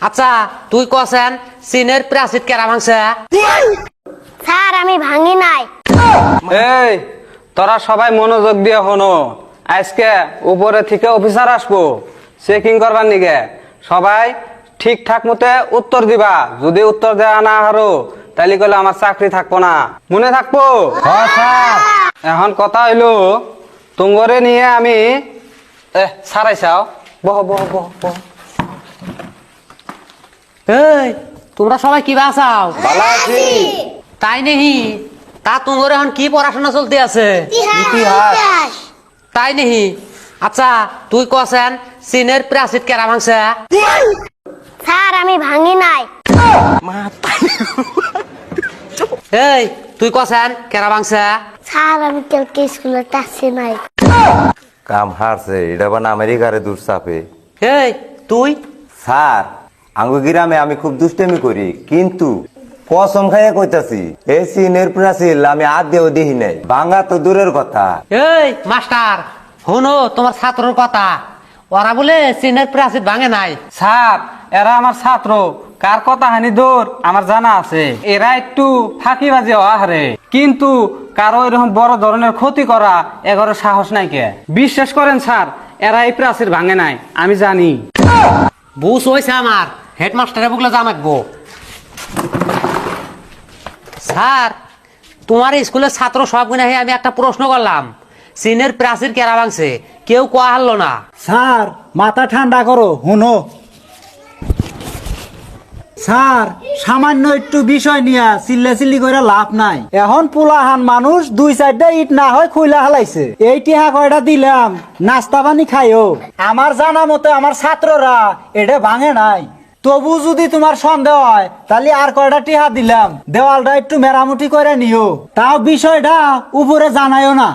আচ্ছা তুই কছেন চীনের প্রাচীর কেরা ভাঙছে? স্যার আমি ভাঙি নাই। এই তোরা সবাই মনোযোগ দিয়ে হনো, আজকে উপরে থেকে অফিসার আসবো চেকিং করবার নিগে। সবাই ঠিকঠাক মতে উত্তর দিবা, যদি উত্তর দেওয়া না হারো তাহলে কইলে আমার চাকরি থাকবো না, মনে থাকবো? এখন কথা হইলো তুঙ্গরে নিয়ে আমি সারাইছাও, বহ বহ বহ বহ। এই তোমরা সবাই কি বাঁচাও? ভালো আছি। তাই নেহি? তা তোমার এখন কি পড়াশোনা চলতে আছে? ইতিহাস। তাই নেহি? আচ্ছা তুই কছেন চীনের প্রাচীর কেরা ভাঙছে? স্যার আমি ভাঙি নাই। এই তুই কছেন কেরা ভাঙছে? স্যার আমি কালকে স্কুলে আসছি নাই। কাম হারছে এটা বানা আমেরিকারে দূর চাপে। এই তুই? স্যার আঙ্গু গ্রামে আমি খুব দুষ্টেমি করি, কিন্তু কসম খাইয়া কইতাছি এই চীনের প্রাচীর আমি আর দেও দেখি নাই, ভাঙা তো দূরের কথা। এই মাস্টার শোনো তোমার ছাত্রর কথা, ওরা বলে চীনের প্রাচীর ভাঙে নাই। স্যার এরা আমার ছাত্র, কার কথা হানি দূর আমার জানা আছে। এরা একটু ফাঁকিবাজি আহারে, কিন্তু কারো এরকম বড় ধরনের ক্ষতি করা এগারো সাহস নাই কে। বিশ্বাস করেন স্যার, এরা এই প্রাচীর ভাঙে নাই, আমি জানি। বুঝ হয়েছে আমার, হেডমাস্টারে বকলে জানাকবো। স্যার তোমার স্কুলের ছাত্র সব গুণে আমি একটা প্রশ্ন করলাম, চীনের প্রাচীর কেরা ভাঙছে, কেউ কোয়া হারলো না। স্যার মাথা ঠান্ডা করো, হুনো স্যার সামান্য একটু বিষয় নিয়ে চিল্লাচিল্লি করে লাভ নাই। এখন পোলাহান মানুষ দুই চারটা ইট না হয় খুইলা হালাইছে, এই টিহা কয়টা দিলাম নাস্তা পানি খাইও। আমার জানা মতে আমার ছাত্ররা এটা ভাঙে নাই, তবু যদি তোমার সন্দেহ হয় তাহলে আর কয়টা টিহা দিলাম, দেওয়ালটা একটু মেরামতি করে নিও, তাও বিষয়টা উপরে জানাইও না।